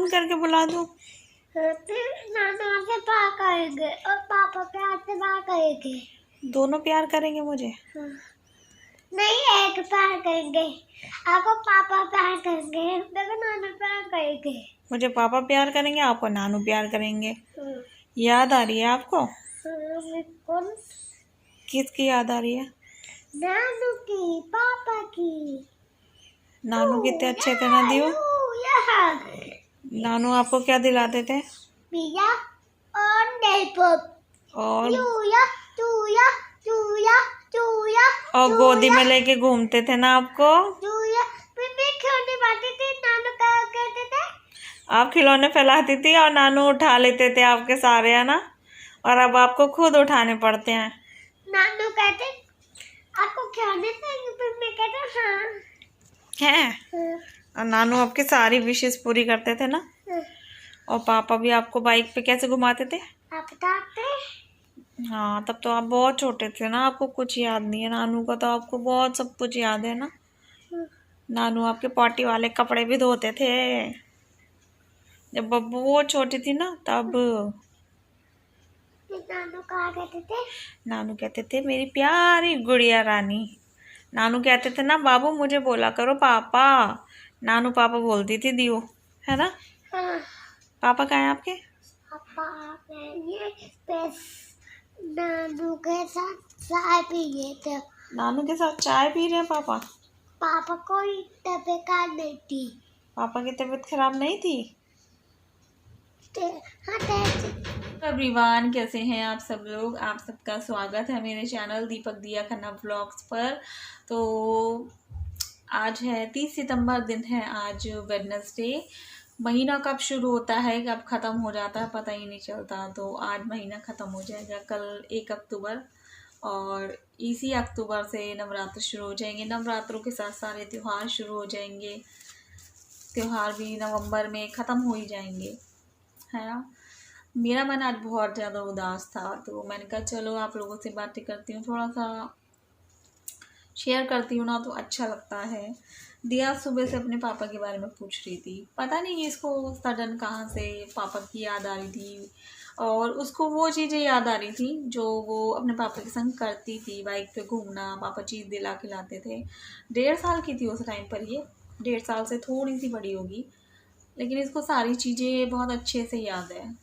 Phone करके बुला दूं? नाना से प्यार करेंगे और पापा प्यार से प्यार करेंगे। दोनों प्यार करेंगे मुझे? हाँ। नहीं, एक प्यार करेंगे। आपको पापा प्यार करेंगे, मेरे को नाना प्यार करेंगे। मुझे पापा प्यार करेंगे, आपको नानू प्यार करेंगे। याद आ रही है आपको? कौन? किसकी याद आ रही है? नानू की, पापा की। नानू कितने अच्छे थे ना दियो। नानू आपको क्या दिलाते थे? पिज़्ज़ा और लॉलीपॉप। और चूया चूया चूया चूया और गोदी में लेके घूमते थे ना आपको? चूया। मैं खिलौने बांटते थे, नानू क्या कहते थे? आप खिलौने फैलाती थी और नानू उठा लेते थे आपके सारे, है ना? और अब आपको खुद उठाने पड़ते हैं। नानू कहते आपको खिलौने देंगे, फिर मैं कहते हाँ। हैं? और नानू आपकी सारी विशेष पूरी करते थे ना? और पापा भी आपको बाइक पे कैसे घुमाते थे? आप बताते? हाँ, तब तो आप बहुत छोटे थे ना, आपको कुछ याद नहीं है। नानू का तो आपको बहुत सब कुछ याद है ना। नानू आपके पॉटी वाले कपड़े भी धोते थे जब बब्बू वो छोटी थी ना, तब। नानू कहा कहते थे? नानू कहते थे मेरी प्यारी गुड़िया रानी। नानू कहते थे ना बाबू मुझे बोला करो पापा। नानू पापा बोलती थी दियो, है ना? हाँ। पापा कहाँ हैं आपके? पापा ये बस नानू के साथ चाय पिए थे। नानू के साथ चाय पी रहे हैं पापा? पापा कोई तबीयत खराब नहीं थी। पापा की तबीयत खराब नहीं थी? हाँ। एवरीवन, कैसे हैं आप सब लोग? आप सबका स्वागत है मेरे चैनल दीपक दिया खन्ना व्लॉग्स पर। तो आज है 30 सितंबर, दिन है आज वेडनेसडे। महीना कब शुरू होता है कब ख़त्म हो जाता है पता ही नहीं चलता। तो आज महीना ख़त्म हो जाएगा, कल 1 अक्टूबर, और इसी अक्टूबर से नवरात्र शुरू हो जाएंगे। नवरात्रों के साथ सारे त्यौहार शुरू हो जाएंगे। त्यौहार भी नवंबर में ख़त्म हो ही जाएंगे, है ना? मेरा मन आज बहुत ज़्यादा उदास था, तो मैंने कहा चलो आप लोगों से बातें करती हूँ, थोड़ा सा शेयर करती हूँ ना, तो अच्छा लगता है। दिया सुबह से अपने पापा के बारे में पूछ रही थी, पता नहीं इसको सडन कहाँ से पापा की याद आ रही थी। और उसको वो चीज़ें याद आ रही थी जो वो अपने पापा के संग करती थी। बाइक पे घूमना, पापा चीज़ दिला के लाते थे। 1.5 साल की थी उस टाइम पर, ये 1.5 साल से थोड़ी सी बड़ी होगी, लेकिन इसको सारी चीज़ें बहुत अच्छे से याद है।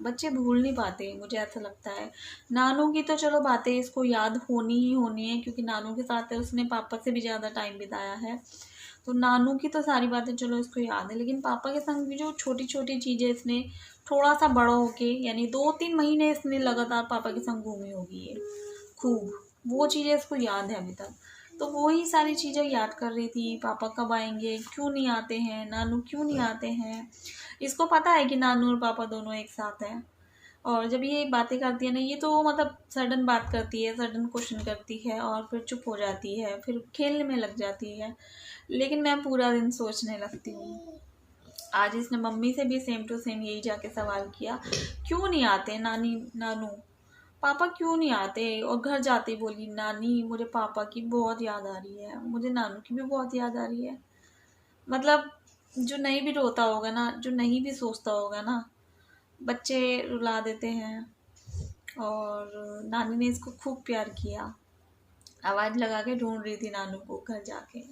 बच्चे भूल नहीं पाते, मुझे ऐसा लगता है। नानू की तो चलो बातें इसको याद होनी ही होनी है, क्योंकि नानू के साथ उसने पापा से भी ज़्यादा टाइम बिताया है। तो नानू की तो सारी बातें चलो इसको याद है, लेकिन पापा के संग भी जो छोटी छोटी चीज़ें इसने थोड़ा सा बड़ा होके, यानी 2-3 महीने इसने लगातार पापा के संग घूमी होगी ये खूब, वो चीज़ें इसको याद है अभी तक। तो वो ही सारी चीज़ें याद कर रही थी, पापा कब आएंगे, क्यों नहीं आते हैं, नानू क्यों नहीं आते हैं। इसको पता है कि नानू और पापा दोनों एक साथ हैं। और जब ये बातें करती है ना, ये तो मतलब सडन बात करती है, सडन क्वेश्चन करती है और फिर चुप हो जाती है, फिर खेलने में लग जाती है। लेकिन मैं पूरा दिन सोचने लगती हूँ। आज इसने मम्मी से भी सेम टू सेम यही जाके सवाल किया, क्यों नहीं आते नानी नानू, पापा क्यों नहीं आते। और घर जाते ही बोली, नानी मुझे पापा की बहुत याद आ रही है, मुझे नानू की भी बहुत याद आ रही है। मतलब जो नहीं भी रोता होगा ना, जो नहीं भी सोचता होगा ना, बच्चे रुला देते हैं। और नानी ने इसको खूब प्यार किया, आवाज़ लगा के ढूंढ रही थी नानू को घर जाके।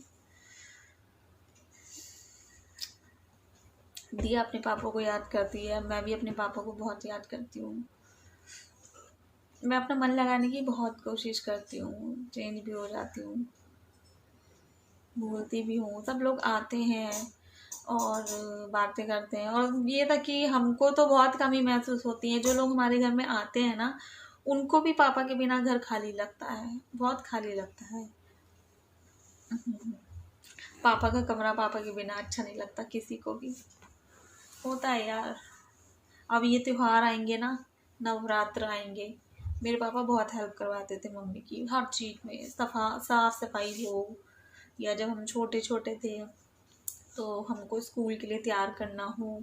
दिया अपने पापा को याद करती है, मैं भी अपने पापा को बहुत याद करती हूँ। मैं अपना मन लगाने की बहुत कोशिश करती हूँ, चेंज भी हो जाती हूँ, भूलती भी हूँ। सब लोग आते हैं और बातें करते हैं, और ये था कि हमको तो बहुत कमी महसूस होती है। जो लोग हमारे घर में आते हैं ना, उनको भी पापा के बिना घर खाली लगता है, बहुत खाली लगता है। पापा का कमरा पापा के बिना अच्छा नहीं लगता किसी को भी, होता है यार। अब ये त्यौहार आएंगे ना, नवरात्र आएंगे, मेरे पापा बहुत हेल्प करवाते थे मम्मी की हर चीज़ में, साफ सफाई हो, या जब हम छोटे छोटे थे तो हमको स्कूल के लिए तैयार करना हो,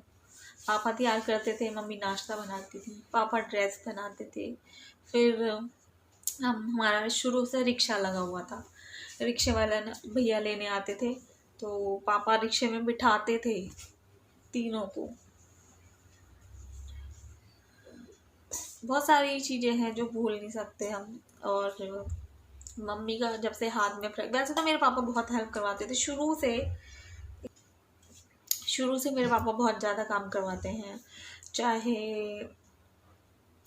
पापा तैयार करते थे, मम्मी नाश्ता बनाती थी, पापा ड्रेस बनाते थे। फिर हमारा शुरू से रिक्शा लगा हुआ था, रिक्शे वाला भैया लेने आते थे, तो पापा रिक्शे में बिठाते थे तीनों को। बहुत सारी चीज़ें हैं जो भूल नहीं सकते हम। और मम्मी का जब से हाथ में वैसे तो मेरे पापा बहुत हेल्प करवाते थे शुरू से मेरे पापा बहुत ज़्यादा काम करवाते हैं, चाहे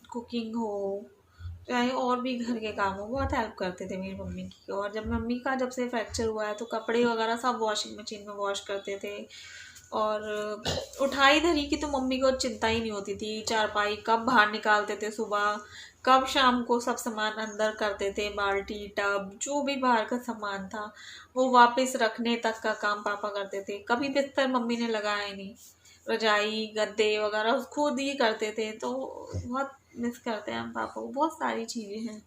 कुकिंग हो चाहे और भी घर के काम हो, बहुत हेल्प करते थे मेरी मम्मी की। और जब मम्मी का जब से फ्रैक्चर हुआ है तो कपड़े वगैरह सब वॉशिंग मशीन में वॉश करते थे। और उठाई धरी की तो मम्मी को चिंता ही नहीं होती थी। चारपाई कब बाहर निकालते थे सुबह, कब शाम को सब सामान अंदर करते थे, बाल्टी टब जो भी बाहर का सामान था वो वापस रखने तक का काम पापा करते थे। कभी बिस्तर मम्मी ने लगाया ही नहीं, रजाई गद्दे वगैरह खुद ही करते थे। तो बहुत मिस करते हैं हम पापा को। बहुत सारी चीज़ें हैं,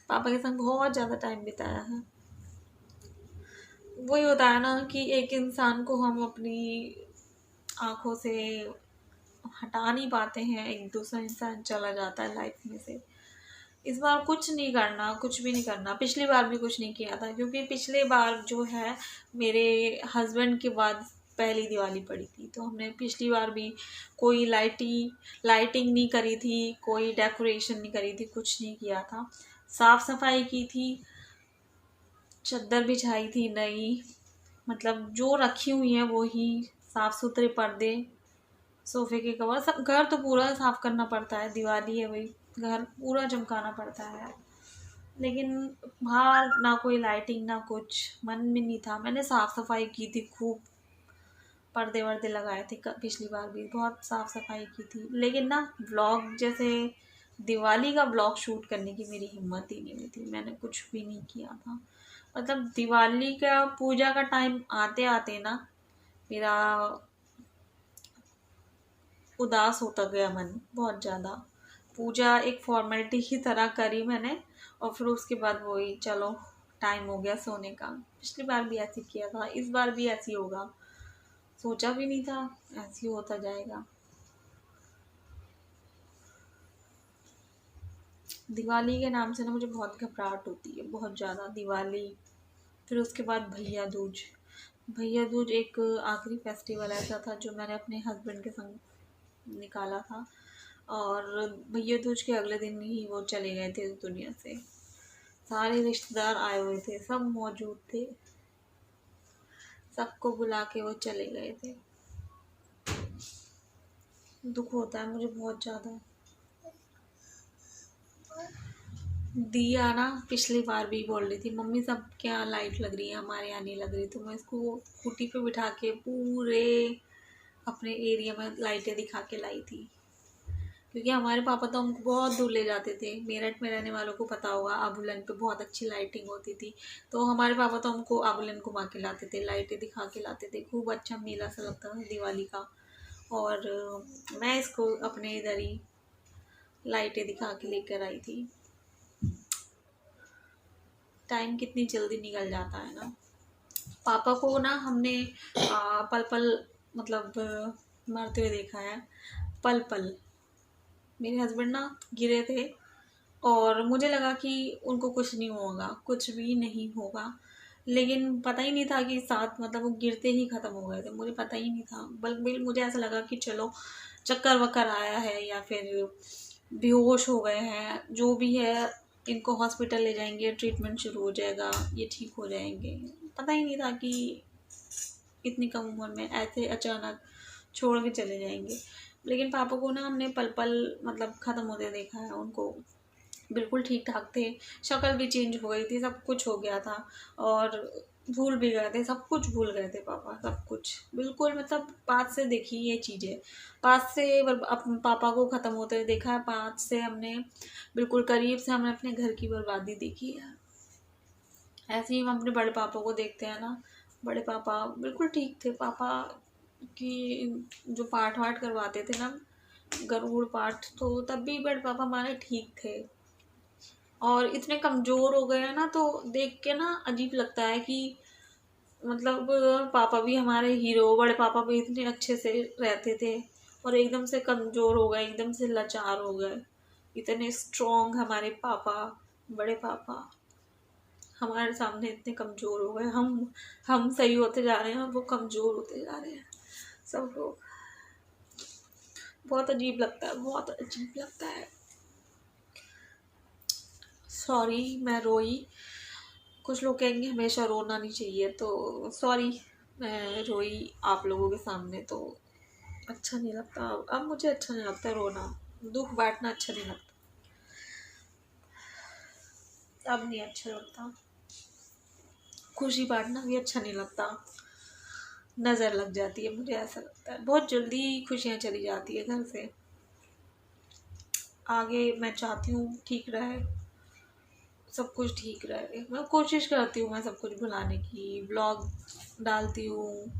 पापा के संग बहुत ज़्यादा टाइम बिताया है। वही होता है ना कि एक इंसान को हम अपनी आँखों से हटा नहीं पाते हैं, एक दूसरा इंसान चला जाता है लाइफ में से। इस बार कुछ नहीं करना, कुछ भी नहीं करना। पिछली बार भी कुछ नहीं किया था क्योंकि पिछले बार जो है मेरे हस्बैंड के बाद पहली दिवाली पड़ी थी, तो हमने पिछली बार भी कोई लाइटिंग नहीं करी थी, कोई डेकोरेशन नहीं करी थी, कुछ नहीं किया था। साफ सफाई की थी, चादर बिछाई थी नई, मतलब जो रखी हुई है वो ही, साफ सुथरे पर्दे, सोफे के कवर, सब घर तो पूरा साफ करना पड़ता है, दिवाली है भाई, घर पूरा चमकाना पड़ता है। लेकिन बाहर ना कोई लाइटिंग ना कुछ, मन में नहीं था। मैंने साफ सफाई की थी खूब, पर्दे वर्दे लगाए थे, पिछली बार भी बहुत साफ सफाई की थी। लेकिन ना व्लॉग जैसे दिवाली का व्लॉग शूट करने की मेरी हिम्मत ही नहीं हुई थी, मैंने कुछ भी नहीं किया था। मतलब दिवाली का पूजा का टाइम आते आते ना मेरा उदास होता गया मन बहुत ज़्यादा। पूजा एक फॉर्मेलिटी की तरह करी मैंने, और फिर उसके बाद वही चलो टाइम हो गया सोने का। पिछली बार भी ऐसे किया था, इस बार भी ऐसे होगा, सोचा भी नहीं था ऐसे ही होता जाएगा। दिवाली के नाम से ना मुझे बहुत घबराहट होती है, बहुत ज़्यादा। दिवाली, फिर उसके बाद भैया दूज। भैया दूज एक आखिरी फेस्टिवल ऐसा था जो मैंने अपने हस्बैंड के संग निकाला था, और भैया दूज के अगले दिन ही वो चले गए थे इस दुनिया से। सारे रिश्तेदार आए हुए थे, सब मौजूद थे, सबको बुला के वो चले गए थे। दुख होता है मुझे बहुत ज़्यादा। दिया ना पिछली बार भी बोल रही थी मम्मी सब क्या लाइट लग रही है, हमारे यहाँ नहीं लग रही, तो मैं इसको स्कूटी पे बिठा के पूरे अपने एरिया में लाइटें दिखा के लाई थी। क्योंकि हमारे पापा तो हमको बहुत दूर ले जाते थे, मेरठ में रहने वालों को पता होगा आबूलन पे बहुत अच्छी लाइटिंग होती थी, तो हमारे पापा तो हमको आबूलन घुमा के लाते थे, लाइटें दिखा के लाते थे। खूब अच्छा मेला सा लगता था दिवाली का। और मैं इसको अपने इधर ही लाइटें दिखा के लेकर आई थी। टाइम कितनी जल्दी निकल जाता है ना। पापा को ना हमने पल पल मतलब मरते हुए देखा है, पल पल। मेरे हस्बैंड ना गिरे थे और मुझे लगा कि उनको कुछ नहीं होगा, कुछ भी नहीं होगा, लेकिन पता ही नहीं था कि साथ मतलब वो गिरते ही ख़त्म हो गए थे, मुझे पता ही नहीं था। बल्कि मुझे ऐसा लगा कि चलो चक्कर वक्कर आया है या फिर बेहोश हो गए हैं, जो भी है इनको हॉस्पिटल ले जाएंगे, ट्रीटमेंट शुरू हो जाएगा, ये ठीक हो जाएंगे। पता ही नहीं था कि इतनी कम उम्र में ऐसे अचानक छोड़ के चले जाएंगे। लेकिन पापा को ना हमने पल पल मतलब ख़त्म होते देखा है। उनको बिल्कुल ठीक ठाक थे, शक्ल भी चेंज हो गई थी, सब कुछ हो गया था, और भूल भी गए थे, सब कुछ भूल गए थे पापा, सब कुछ बिल्कुल। मतलब पास से देखी ये चीज़ें, पास से अपने पापा को ख़त्म होते हुए देखा है, पास से हमने बिल्कुल करीब से हमने अपने घर की बर्बादी देखी है। ऐसे ही हम अपने बड़े पापा को देखते हैं ना, बड़े पापा बिल्कुल ठीक थे। पापा की जो पाठ वाठ करवाते थे ना, गरुड़ पाठ, तो तब भी बड़े पापा हमारे ठीक थे। और इतने कमज़ोर हो गए हैं ना, तो देख के ना अजीब लगता है कि मतलब पापा भी हमारे हीरो, बड़े पापा भी इतने अच्छे से रहते थे और एकदम से कमज़ोर हो गए, एकदम से लाचार हो गए। इतने स्ट्रॉन्ग हमारे पापा, बड़े पापा हमारे सामने इतने कमज़ोर हो गए। हम सही होते जा रहे हैं और वो कमज़ोर होते जा रहे हैं सब लोग। बहुत अजीब लगता है, बहुत अजीब लगता है। सॉरी मैं रोई। कुछ लोग कहेंगे हमेशा रोना नहीं चाहिए, तो सॉरी मैं रोई आप लोगों के सामने, तो अच्छा नहीं लगता। अब मुझे अच्छा नहीं लगता रोना, दुख बांटना अच्छा नहीं लगता, अब नहीं अच्छा लगता। खुशी बांटना भी अच्छा नहीं लगता, नज़र लग जाती है, मुझे ऐसा लगता है। बहुत जल्दी खुशियाँ चली जाती है घर से। आगे मैं चाहती हूँ ठीक रहे, सब कुछ ठीक रहे। मैं कोशिश करती हूँ मैं सब कुछ भुलाने की, ब्लॉग डालती हूँ।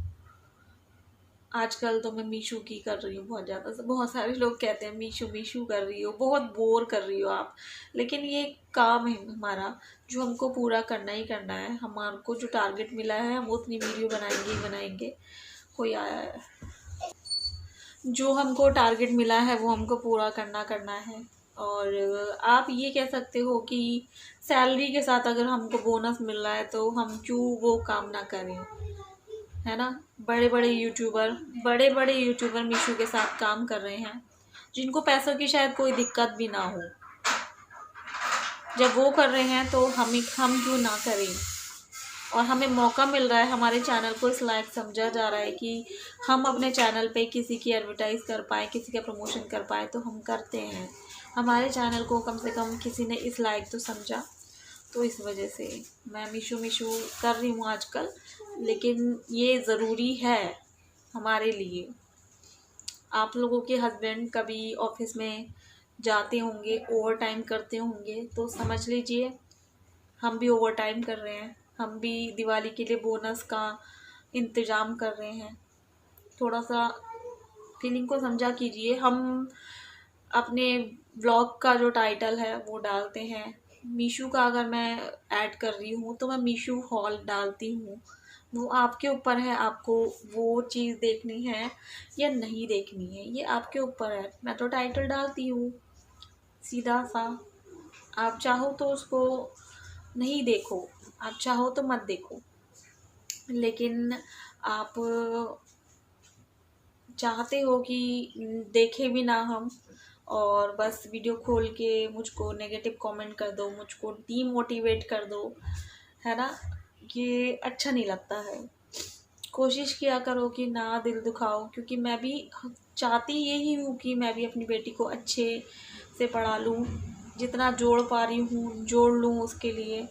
आजकल तो मैं मीशू की कर रही हूँ बहुत ज़्यादा। बहुत सारे लोग कहते हैं मीशू मीशू कर रही हो, बहुत बोर कर रही हो आप। लेकिन ये काम है हमारा जो हमको पूरा करना ही करना है। हमारे को जो टारगेट मिला है हम उतनी वीडियो बनाएंगे ही बनाएंगे। कोई आया है, जो हमको टारगेट मिला है वो हमको पूरा करना करना है। और आप ये कह सकते हो कि सैलरी के साथ अगर हमको बोनस मिल रहा है तो हम क्यों वो काम ना करें, है ना। बड़े बड़े यूट्यूबर मीशो के साथ काम कर रहे हैं, जिनको पैसों की शायद कोई दिक्कत भी ना हो। जब वो कर रहे हैं तो हम क्यों ना करें। और हमें मौका मिल रहा है, हमारे चैनल को इस लायक समझा जा रहा है कि हम अपने चैनल पे किसी की एडवर्टाइज़ कर पाएँ, किसी का प्रमोशन कर पाएँ, तो हम करते हैं। हमारे चैनल को कम से कम किसी ने इस लायक तो समझा, तो इस वजह से मैं मीशो कर रही हूँ आजकल। लेकिन ये ज़रूरी है हमारे लिए। आप लोगों के हस्बैंड कभी ऑफिस में जाते होंगे, ओवर टाइम करते होंगे, तो समझ लीजिए हम भी ओवर टाइम कर रहे हैं। हम भी दिवाली के लिए बोनस का इंतज़ाम कर रहे हैं। थोड़ा सा फीलिंग को समझा कीजिए। हम अपने ब्लॉग का जो टाइटल है वो डालते हैं मीशू का। अगर मैं ऐड कर रही हूँ तो मैं मीशू हॉल डालती हूँ। वो आपके ऊपर है, आपको वो चीज़ देखनी है या नहीं देखनी है, ये आपके ऊपर है। मैं तो टाइटल डालती हूँ सीधा सा। आप चाहो तो उसको नहीं देखो, आप चाहो तो मत देखो। लेकिन आप चाहते हो कि देखे भी ना हम, और बस वीडियो खोल के मुझको नेगेटिव कमेंट कर दो, मुझको डीमोटिवेट कर दो, है ना। ये अच्छा नहीं लगता है। कोशिश किया करो कि ना दिल दुखाओ, क्योंकि मैं भी चाहती यही हूँ कि मैं भी अपनी बेटी को अच्छे से पढ़ा लूँ। जितना जोड़ पा रही हूँ जोड़ लूँ उसके लिए।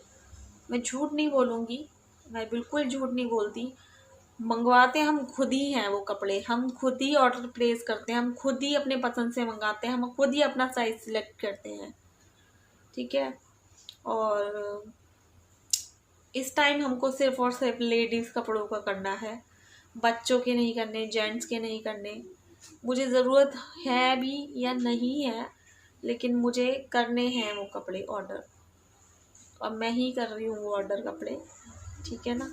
मैं झूठ नहीं बोलूँगी, मैं बिल्कुल झूठ नहीं बोलती। मंगवाते हम खुद ही हैं वो कपड़े, हम खुद ही ऑर्डर प्लेस करते हैं, हम खुद ही अपने पसंद से मंगाते हैं, हम खुद ही अपना साइज सिलेक्ट करते हैं, ठीक है। और इस टाइम हमको सिर्फ और सिर्फ लेडीज़ कपड़ों का करना है, बच्चों के नहीं करने, जेंट्स के नहीं करने। मुझे ज़रूरत है भी या नहीं है, लेकिन मुझे करने हैं वो कपड़े ऑर्डर, और मैं ही कर रही हूँ वो ऑर्डर कपड़े, ठीक है ना।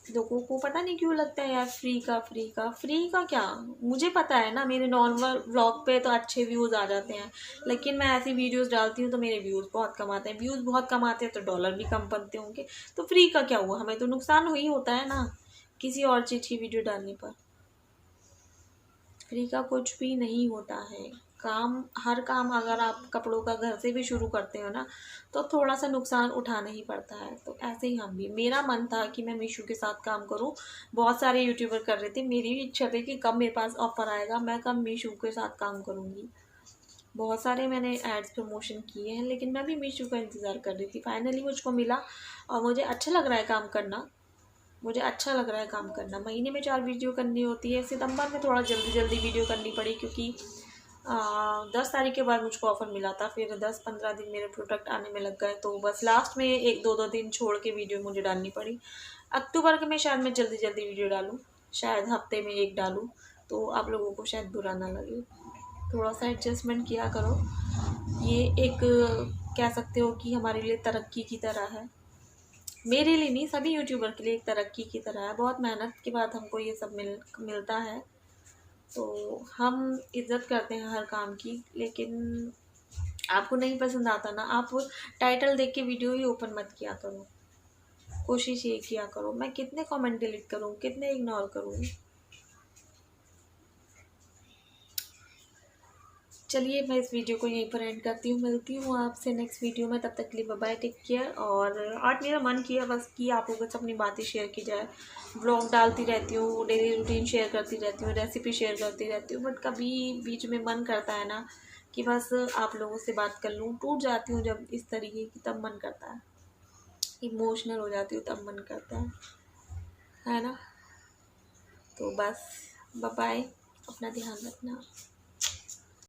लोगों को पता नहीं क्यों लगता है यार फ्री का क्या। मुझे पता है ना, मेरे नॉर्मल व्लॉग पे तो अच्छे व्यूज़ आ जाते हैं, लेकिन मैं ऐसी वीडियोस डालती हूँ तो मेरे व्यूज़ बहुत कम आते हैं। व्यूज़ बहुत कम आते हैं तो डॉलर भी कम बनते होंगे, तो फ्री का क्या हुआ, हमें तो नुकसान ही होता है ना किसी और चीज़ की वीडियो डालने पर। फ्री का कुछ भी नहीं होता है। हर काम अगर आप कपड़ों का घर से भी शुरू करते हो ना, तो थोड़ा सा नुकसान उठाना ही पड़ता है। तो ऐसे ही हम भी, मेरा मन था कि मैं मीशो के साथ काम करूं। बहुत सारे यूट्यूबर कर रहे थे, मेरी भी इच्छा थी कि कब मेरे पास ऑफर आएगा, मैं कब मीशो के साथ काम करूंगी। बहुत सारे मैंने एड्स प्रमोशन किए हैं, लेकिन मैं भी मीशो का इंतज़ार कर रही थी। फाइनली मुझको मिला और मुझे अच्छा लग रहा है काम करना। महीने में 4 वीडियो करनी होती है। सितंबर में थोड़ा जल्दी वीडियो करनी पड़ी, क्योंकि 10 तारीख के बाद मुझको ऑफ़र मिला था। फिर 10-15 दिन मेरे प्रोडक्ट आने में लग गए, तो बस लास्ट में 1-2 दिन छोड़ के वीडियो मुझे डालनी पड़ी। अक्टूबर के में शायद मैं जल्दी वीडियो डालूँ, शायद हफ्ते में 1 डालूँ, तो आप लोगों को शायद बुरा ना लगे। थोड़ा सा एडजस्टमेंट किया करो। ये एक कह सकते हो कि हमारे लिए तरक्की की तरह है। मेरे लिए नहीं, सभी यूट्यूबर के लिए एक तरक्की की तरह है। बहुत मेहनत के बाद हमको ये सब मिलता है, तो हम इज़्ज़त करते हैं हर काम की। लेकिन आपको नहीं पसंद आता ना, आप टाइटल देख के वीडियो ही ओपन मत किया करो। कोशिश ये किया करो। मैं कितने कमेंट डिलीट करूँ, कितने इग्नोर करूँ। चलिए मैं इस वीडियो को यहीं पर एंड करती हूँ, मिलती हूँ आपसे नेक्स्ट वीडियो में। तब तक के लिए बाय बाय, टेक केयर। और आज मेरा मन किया बस कि आप लोगों से अपनी बातें शेयर की जाए। ब्लॉग डालती रहती हूँ, डेली रूटीन शेयर करती रहती हूँ, रेसिपी शेयर करती रहती हूँ, बट कभी बीच में मन करता है ना कि बस आप लोगों से बात कर लूँ। टूट जाती हूँ जब इस तरीके की, तब मन करता है, इमोशनल हो जाती हूँ तब मन करता है ना। तो बस बाय बाय, अपना ध्यान रखना।